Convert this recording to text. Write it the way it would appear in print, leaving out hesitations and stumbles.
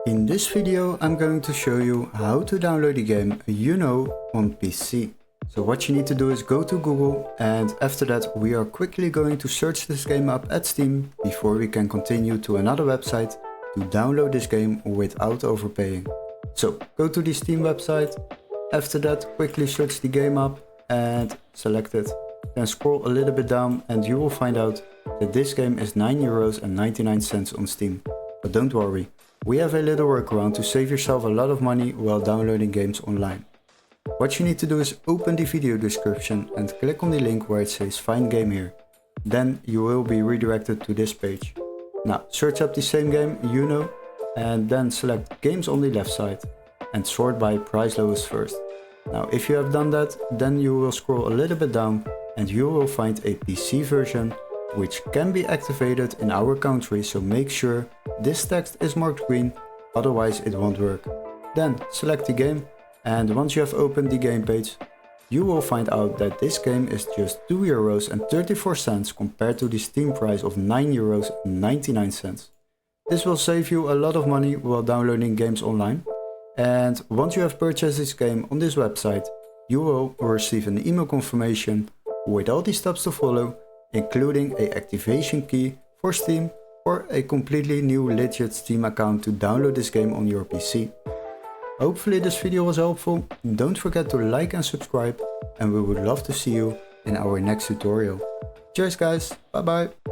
In this video I'm going to show you how to download the game Uno on PC. So what you need to do is go to Google, and after that we are quickly going to search this game up at Steam before we can continue to another website to download this game without overpaying. So go to the Steam website, after that quickly search the game up and select it. Then scroll a little bit down and you will find out that this game is €9.99 on Steam. But don't worry, we have a little workaround to save yourself a lot of money while downloading games online. What you need to do is open the video description and click on the link where it says find game here. Then you will be redirected to this page. Now search up the same game, Uno, and then select games on the left side and sort by price lowest first. Now if you have done that, then you will scroll a little bit down and you will find a PC version which can be activated in our country, so make sure this text is marked green, otherwise it won't work. Then select the game, and once you have opened the game page, you will find out that this game is just €2.34 compared to the Steam price of €9.99. This will save you a lot of money while downloading games online. And once you have purchased this game on this website, you will receive an email confirmation with all the steps to follow, including a activation key for Steam or a completely new legit Steam account to download this game on your PC. Hopefully this video was helpful. Don't forget to like and subscribe, and we would love to see you in our next tutorial. Cheers guys, bye bye!